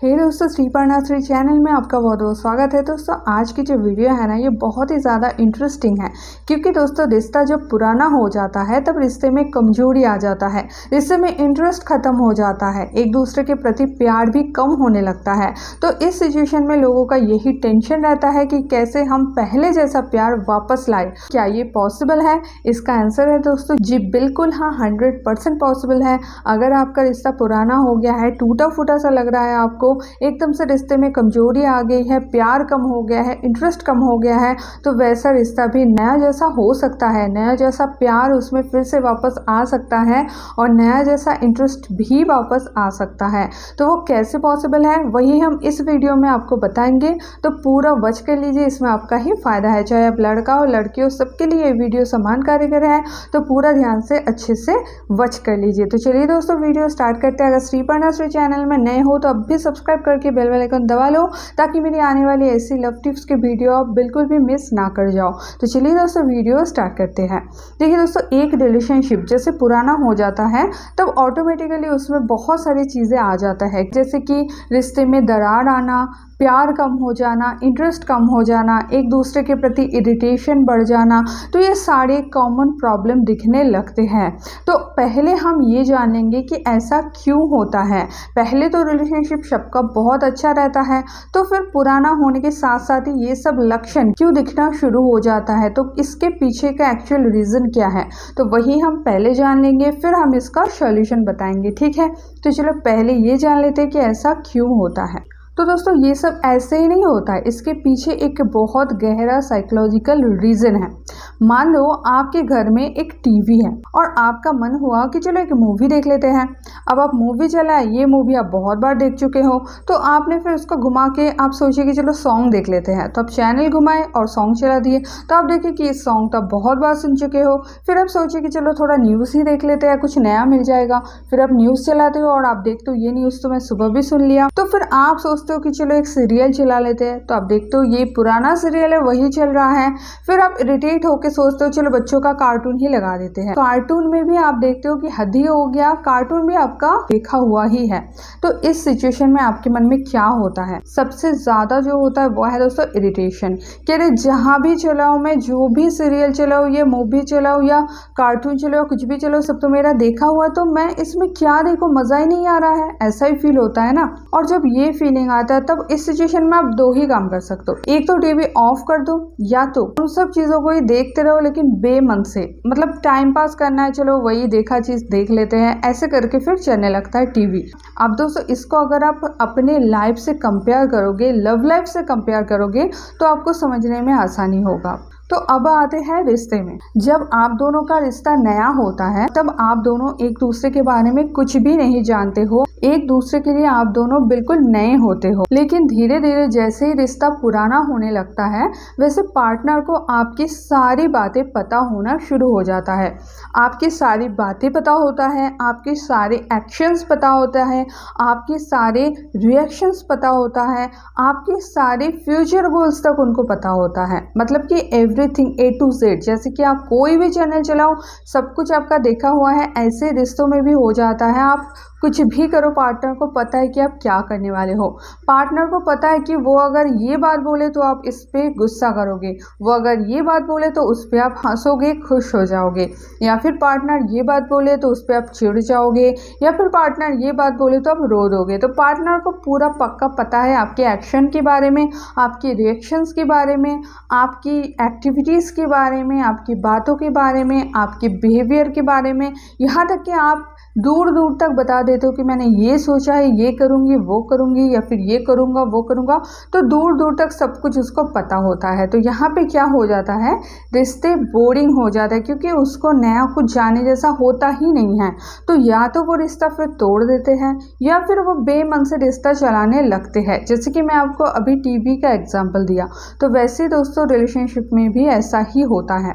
दोस्तों, श्रीपर्णा श्री चैनल में आपका बहुत बहुत स्वागत है। दोस्तों, आज की जो वीडियो है ना, ये बहुत ही ज़्यादा इंटरेस्टिंग है क्योंकि दोस्तों रिश्ता जब पुराना हो जाता है तब रिश्ते में कमजोरी आ जाता है, रिश्ते में इंटरेस्ट खत्म हो जाता है, एक दूसरे के प्रति प्यार भी कम होने लगता है। तो इस सिचुएशन में लोगों का यही टेंशन रहता है कि कैसे हम पहले जैसा प्यार वापस लाए। क्या ये पॉसिबल है? इसका आंसर है दोस्तों जी बिल्कुल हाँ, 100% पॉसिबल है। अगर आपका रिश्ता पुराना हो गया है, टूटा फूटा सा लग रहा है, आपको एकदम से रिश्ते में कमजोरी आ गई है, प्यार कम हो गया है, इंटरेस्ट कम हो गया है, तो वैसा रिश्ता भी नया जैसा हो सकता है, नया जैसा प्यार उसमें फिर से वापस आ सकता है और नया जैसा इंटरेस्ट भी वापस आ सकता है। तो वो कैसे पॉसिबल है, वही हम इस वीडियो में आपको बताएंगे। तो पूरा वॉच कर लीजिए, इसमें आपका ही फायदा है। चाहे आप लड़का हो लड़की हो, सबके लिए ये वीडियो समान कारगर है, तो पूरा ध्यान से अच्छे से वॉच कर लीजिए। तो चलिए दोस्तों, वीडियो स्टार्ट करते हैं। अगर श्रीपर्णा श्री चैनल में नए हो तो अब भी सब्सक्राइब करके बेल आइकन दबा लो ताकि मेरी आने वाली ऐसी लव टिप्स की वीडियो आप बिल्कुल भी मिस ना कर जाओ। तो चलिए दोस्तों, वीडियो स्टार्ट करते हैं। देखिए दोस्तों, एक रिलेशनशिप जैसे पुराना हो जाता है तब ऑटोमेटिकली उसमें बहुत सारी चीज़ें आ जाता है, जैसे कि रिश्ते में दरार आना, प्यार कम हो जाना, इंटरेस्ट कम हो जाना, एक दूसरे के प्रति इरिटेशन बढ़ जाना। तो ये सारे कॉमन प्रॉब्लम दिखने लगते हैं। तो पहले हम ये जानेंगे कि ऐसा क्यों होता है। पहले तो रिलेशनशिप सबका बहुत अच्छा रहता है, तो फिर पुराना होने के साथ साथ ही ये सब लक्षण क्यों दिखना शुरू हो जाता है, तो इसके पीछे का एक्चुअल रीज़न क्या है, तो वही हम पहले जान लेंगे, फिर हम इसका सॉल्यूशन बताएंगे। ठीक है, तो चलो पहले ये जान लेते हैं कि ऐसा क्यों होता है। तो दोस्तों, ये सब ऐसे ही नहीं होता है, इसके पीछे एक बहुत गहरा साइकोलॉजिकल रीज़न है। मान लो आपके घर में एक टीवी है और आपका मन हुआ कि चलो एक मूवी देख लेते हैं। अब आप मूवी चलाए, ये मूवी आप बहुत बार देख चुके हो, तो आपने फिर उसको घुमा के आप सोचे कि चलो सॉन्ग देख लेते हैं, तो आप चैनल घुमाए और सॉन्ग चला दिए। तो आप देखें कि ये सॉन्ग तो आप बहुत बार सुन चुके हो। फिर आप सोचे कि चलो थोड़ा न्यूज़ ही देख लेते हैं, कुछ नया मिल जाएगा। फिर आप न्यूज़ चलाते हो और आप देखते हो ये न्यूज़ तो मैं सुबह भी सुन लिया। तो फिर आप सोचते हो कि चलो एक सीरियल चला लेते हैं, तो आप देखते हो ये पुराना सीरियल है, वही चल रहा है। फिर आप इरिटेट होकर सोचते हो चलो बच्चों का कार्टून ही लगा देते हैं। कार्टून में भी आप देखते हो कि हद ही हो गया, कार्टून भी आपका देखा हुआ ही है। तो इस सिचुएशन में आपके मन में क्या होता है? सबसे ज्यादा जो होता है वो है दोस्तों इरिटेशन। कि अरे जहां भी चलाओ, मैं जो भी सीरियल चलाओ, ये मूवी चलाओ या कार्टून चलाओ, कुछ भी चलाओ, सब तो मेरा देखा हुआ, तो मैं इसमें क्या देखो, मजा ही नहीं आ रहा है। ऐसा ही फील होता है ना। और जब ये फीलिंग आता है तब इस सिचुएशन में आप दो ही काम कर सकते हो, एक तो टीवी ऑफ कर दो, या तो उन सब चीजों को ही देखते रहो लेकिन बेमन से, मतलब टाइम पास करना है, चलो वही देखा चीज देख लेते हैं, ऐसे करके फिर चलने लगता है टीवी। अब दोस्तों, इसको अगर आप अपने लाइफ से कंपेयर करोगे, लव लाइफ से कंपेयर करोगे, तो आपको समझने में आसानी होगा। तो अब आते हैं रिश्ते में। जब आप दोनों का रिश्ता नया होता है तब आप दोनों एक दूसरे के बारे में कुछ भी नहीं जानते हो, एक दूसरे के लिए आप दोनों बिल्कुल नए होते हो। लेकिन धीरे धीरे जैसे ही रिश्ता पुराना होने लगता है, वैसे पार्टनर को आपकी सारी बातें पता होना शुरू हो जाता है। आपकी सारी बातें पता होता है, आपके सारे एक्शंस पता होता है, आपके सारे रिएक्शंस पता होता है, आपके सारे फ्यूचर गोल्स तक उनको पता होता है। मतलब कि एवरीथिंग A to Z। जैसे कि आप कोई भी चैनल चलाओ, सब कुछ आपका देखा हुआ है। ऐसे रिश्तों में भी हो जाता है, आप कुछ भी करो, पार्टनर को पता है कि आप क्या करने वाले हो। पार्टनर को पता है कि वो अगर ये बात बोले तो आप इस पे गुस्सा करोगे, वो अगर ये बात बोले तो उस पे आप हंसोगे, खुश हो जाओगे, या फिर पार्टनर ये बात बोले तो उस पे आप चिढ़ जाओगे, या फिर पार्टनर ये बात बोले तो आप रो दोगे। तो पार्टनर को पूरा पक्का पता है आपके एक्शन के बारे में, आपके रिएक्शंस के बारे में, आपकी एक्टिविटीज़ के बारे में, आपकी बातों के बारे में, आपके बिहेवियर के बारे में, यहाँ तक कि आप दूर दूर तक बता देते हो कि मैंने ये सोचा है, ये करूँगी, वो करूँगी, या फिर ये करूँगा, वो करूँगा। तो दूर दूर तक सब कुछ उसको पता होता है। तो यहाँ पे क्या हो जाता है, रिश्ते बोरिंग हो जाता है क्योंकि उसको नया कुछ जाने जैसा होता ही नहीं है। तो या तो वो रिश्ता फिर तोड़ देते हैं या फिर वो बेमन से रिश्ता चलाने लगते हैं। जैसे कि मैं आपको अभी टीवी का एग्जाम्पल दिया, तो वैसे दोस्तों रिलेशनशिप में भी ऐसा ही होता है।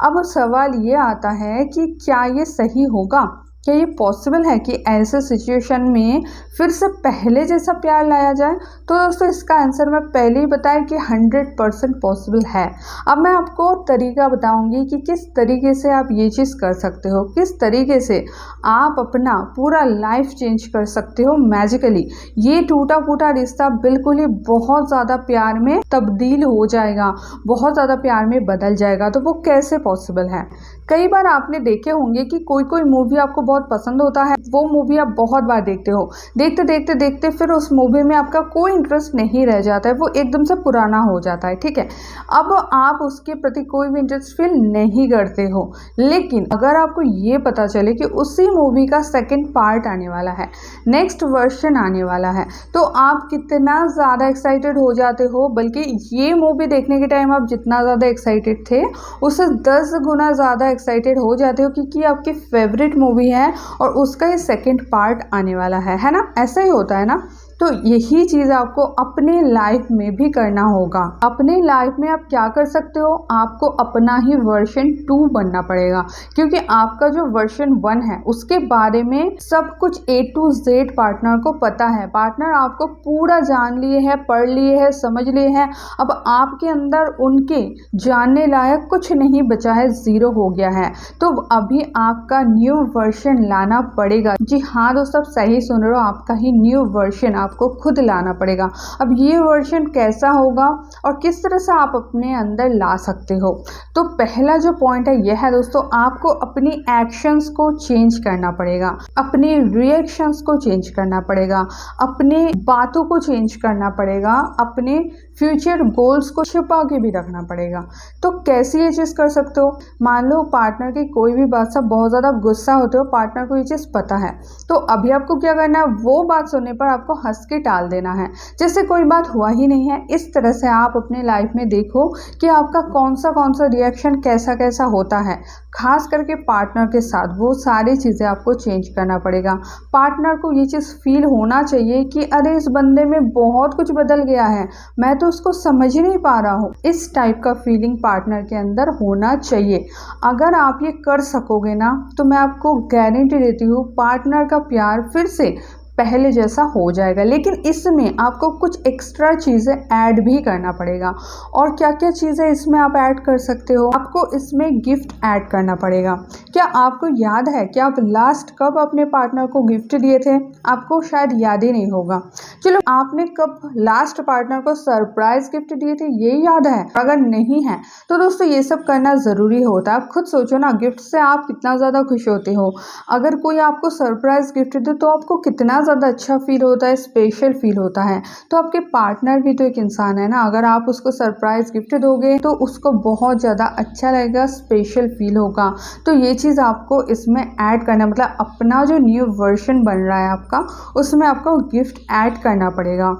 अब सवाल ये आता है कि क्या ये सही होगा? क्या ये पॉसिबल है कि ऐसे सिचुएशन में फिर से पहले जैसा प्यार लाया जाए? तो दोस्तों इसका आंसर मैं पहले ही बताया कि 100% पॉसिबल है। अब मैं आपको तरीका बताऊंगी कि किस तरीके से आप ये चीज़ कर सकते हो, किस तरीके से आप अपना पूरा लाइफ चेंज कर सकते हो मैजिकली। ये टूटा फूटा रिश्ता बिल्कुल ही बहुत ज़्यादा प्यार में तब्दील हो जाएगा, बहुत ज़्यादा प्यार में बदल जाएगा। तो वो कैसे पॉसिबल है? कई बार आपने देखे होंगे कि कोई कोई मूवी आपको बहुत पसंद होता है, वो मूवी आप बहुत बार देखते हो, देखते देखते देखते फिर उस मूवी में आपका कोई इंटरेस्ट नहीं रह जाता है, वो एकदम से पुराना हो जाता है, ठीक है। अब आप उसके प्रति कोई भी इंटरेस्ट फील नहीं करते हो। लेकिन अगर आपको ये पता चले कि उसी मूवी का सेकंड पार्ट आने वाला है, नेक्स्ट वर्जन आने वाला है, तो आप कितना ज़्यादा एक्साइटेड हो जाते हो। बल्कि ये मूवी देखने के टाइम आप जितना ज़्यादा एक्साइटेड थे उससे 10 गुना ज़्यादा एक्साइटेड हो जाते हो, क्योंकि आपकी फेवरेट मूवी है और उसका ये सेकंड पार्ट आने वाला है ना। ऐसा ही होता है ना। तो यही चीज़ आपको अपने लाइफ में भी करना होगा। अपने लाइफ में आप क्या कर सकते हो, आपको अपना ही वर्जन 2 बनना पड़ेगा, क्योंकि आपका जो वर्जन 1 है उसके बारे में सब कुछ A to Z पार्टनर को पता है। पार्टनर आपको पूरा जान लिए है, पढ़ लिए है, समझ लिए है। अब आपके अंदर उनके जानने लायक कुछ नहीं बचा है, ज़ीरो हो गया है। तो अभी आपका न्यू वर्जन लाना पड़ेगा। जी हाँ दोस्तों, आप सही सुन रहे हो, आपका ही न्यू वर्जन आपको खुद लाना पड़ेगा। अब ये वर्जन कैसा होगा और किस तरह से आप अपने अंदर ला सकते हो? तो पहला जो पॉइंट है यह है दोस्तों, आपको अपनी एक्शंस को चेंज करना पड़ेगा, अपने रिएक्शंस को चेंज करना पड़ेगा, अपने बातों को चेंज करना पड़ेगा, अपने फ्यूचर गोल्स को छिपा के भी रखना पड़ेगा। तो कैसे ये चीज़ कर सकते हो? मान लो पार्टनर की कोई भी बात से बहुत ज़्यादा गुस्सा होते हो, पार्टनर को ये चीज़ पता है, तो अभी आपको क्या करना है, वो बात सुनने पर आपको हंस के टाल देना है, जैसे कोई बात हुआ ही नहीं है। इस तरह से आप अपने लाइफ में देखो कि आपका कौन सा रिएक्शन कैसा कैसा होता है, खास करके पार्टनर के साथ। वो सारी चीज़ें आपको चेंज करना पड़ेगा। पार्टनर को ये चीज़ फील होना चाहिए कि अरे इस बंदे में बहुत कुछ बदल गया है, मैं तो उसको समझ ही नहीं पा रहा हूँ। इस टाइप का फीलिंग पार्टनर के अंदर होना चाहिए। अगर आप ये कर सकोगे ना, तो मैं आपको गारंटी देती हूँ पार्टनर का प्यार फिर से पहले जैसा हो जाएगा। लेकिन इसमें आपको कुछ एक्स्ट्रा चीज़ें ऐड भी करना पड़ेगा। और क्या क्या चीज़ें इसमें आप ऐड कर सकते हो? आपको इसमें गिफ्ट ऐड करना पड़ेगा। क्या आपको याद है कि आप लास्ट कब अपने पार्टनर को गिफ्ट दिए थे? आपको शायद याद ही नहीं होगा। चलो, आपने कब लास्ट पार्टनर को सरप्राइज गिफ्ट दिए थे, ये याद है? अगर नहीं है तो दोस्तों ये सब करना ज़रूरी होता है। आप खुद सोचो ना, गिफ्ट से आप कितना ज़्यादा खुश होते हो। अगर कोई आपको सरप्राइज गिफ्ट दे तो आपको कितना ज़्यादा अच्छा फील होता है, स्पेशल फील होता है। तो आपके पार्टनर भी तो एक इंसान है ना। अगर आप उसको सरप्राइज गिफ्ट दोगे तो उसको बहुत ज़्यादा अच्छा लगेगा, स्पेशल फील होगा। तो ये चीज़ आपको इसमें ऐड करना, मतलब अपना जो न्यू वर्जन बन रहा है आपका, उसमें आपको गिफ्ट ऐड करना पड़ेगा।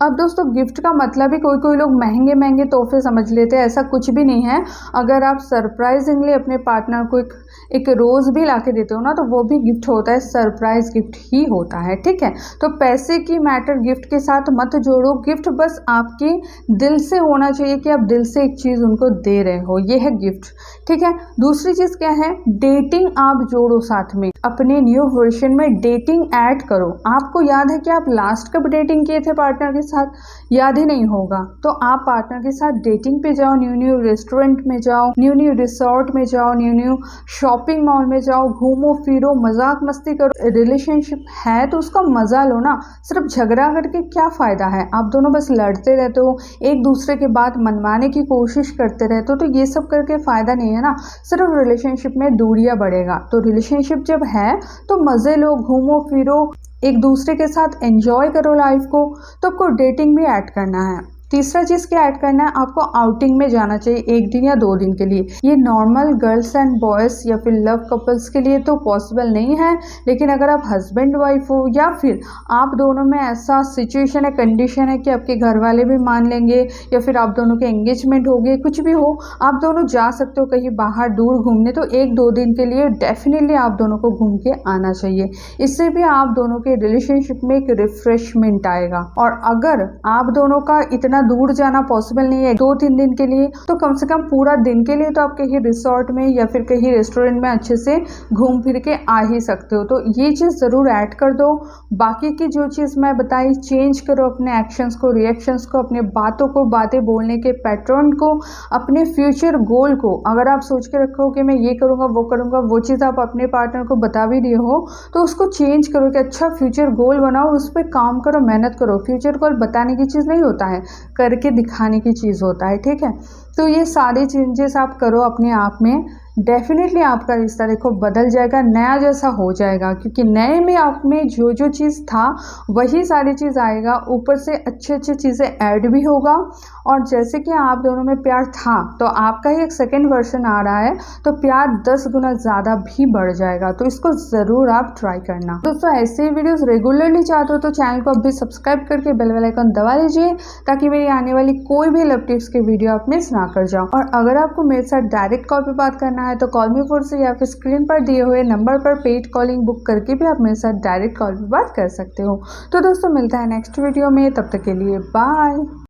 अब दोस्तों गिफ्ट का मतलब ही कोई कोई लोग महंगे महंगे तोहफे समझ लेते हैं, ऐसा कुछ भी नहीं है। अगर आप सरप्राइजिंगली अपने पार्टनर को एक रोज़ भी ला के देते हो ना, तो वो भी गिफ्ट होता है, सरप्राइज गिफ्ट ही होता है, ठीक है। तो पैसे की मैटर गिफ्ट के साथ मत जोड़ो। गिफ्ट बस आपके दिल से होना चाहिए कि आप दिल से एक चीज़ उनको दे रहे हो, ये है गिफ्ट, ठीक है। दूसरी चीज़ क्या है, डेटिंग आप जोड़ो साथ में। अपने न्यू वर्जन में डेटिंग ऐड करो। आपको याद है कि आप लास्ट कब डेटिंग किए थे पार्टनर के साथ? याद ही नहीं होगा। तो आप पार्टनर के साथ डेटिंग पे जाओ, न्यू न्यू रेस्टोरेंट में जाओ, न्यू न्यू रिसोर्ट में जाओ, न्यू न्यू शॉपिंग मॉल में जाओ, घूमो फिरो, मजाक मस्ती करो। रिलेशनशिप है तो उसका मजा लो ना। सिर्फ झगड़ा करके क्या फ़ायदा है? आप दोनों बस लड़ते रहते हो, एक दूसरे के बात मनवाने की कोशिश करते रहते हो, तो ये सब करके फ़ायदा नहीं है ना। सिर्फ रिलेशनशिप में दूरियां बढ़ेगा। तो रिलेशनशिप जब है तो मज़े लो, घूमो फिरो, एक दूसरे के साथ एंजॉय करो लाइफ को। तो आपको डेटिंग भी ऐड करना है। तीसरा चीज़ क्या ऐड करना है, आपको आउटिंग में जाना चाहिए 1 दिन या 2 दिन के लिए। ये नॉर्मल गर्ल्स एंड बॉयज़ या फिर लव कपल्स के लिए तो पॉसिबल नहीं है, लेकिन अगर आप हस्बैंड वाइफ हो या फिर आप दोनों में ऐसा सिचुएशन है, कंडीशन है कि आपके घर वाले भी मान लेंगे या फिर आप दोनों के एंगेजमेंट हो गए, कुछ भी हो, आप दोनों जा सकते हो कहीं बाहर दूर घूमने। तो 1-2 दिन के लिए डेफिनेटली आप दोनों को घूम के आना चाहिए। इससे भी आप दोनों के रिलेशनशिप में एक रिफ्रेशमेंट आएगा। और अगर आप दोनों का इतना इतना दूर जाना पॉसिबल नहीं है 2-3 दिन के लिए, तो कम से कम पूरा दिन के लिए तो आप कहीं रिसोर्ट में या फिर कहीं रेस्टोरेंट में अच्छे से घूम फिर के आ ही सकते हो। तो ये चीज़ ज़रूर ऐड कर दो। बाकी की जो चीज़ मैं बताई, चेंज करो अपने एक्शंस को, रिएक्शंस को, अपने बातों को, बातें बोलने के पैटर्न को, अपने फ्यूचर गोल को। अगर आप सोच के रखो कि मैं ये करूँगा वो करूँगा, वो चीज़ आप अपने पार्टनर को बता भी रहे हो, तो उसको चेंज करो कि अच्छा फ्यूचर गोल बनाओ, उस पर काम करो, मेहनत करो। फ्यूचर गोल बताने की चीज़ नहीं होता है, करके दिखाने की चीज़ होता है, ठीक है। तो ये सारे चेंजेस आप करो अपने आप में, डेफिनेटली आपका रिश्ता देखो बदल जाएगा, नया जैसा हो जाएगा, क्योंकि नए में आप में जो जो चीज़ था वही सारी चीज़ आएगा, ऊपर से अच्छी अच्छी चीज़ें ऐड भी होगा। और जैसे कि आप दोनों में प्यार था, तो आपका ही एक सेकेंड वर्जन आ रहा है, तो प्यार 10 गुना ज़्यादा भी बढ़ जाएगा। तो इसको ज़रूर आप ट्राई करना। दोस्तों ऐसे ही वीडियोस रेगुलरली चाहते हो तो चैनल को अभी सब्सक्राइब करके बेल आइकन दबा लीजिए, ताकि मेरी आने वाली कोई भी लव टिप्स की वीडियो आप मिस ना कर जाओ। और अगर आपको मेरे साथ डायरेक्ट कॉल पे बात करना है तो कॉल मी फॉर से या फिर स्क्रीन पर दिए हुए नंबर पर पेड कॉलिंग बुक करके भी आप मेरे साथ डायरेक्ट कॉल पे बात कर सकते हो। तो दोस्तों मिलता है नेक्स्ट वीडियो में, तब तक के लिए बाय।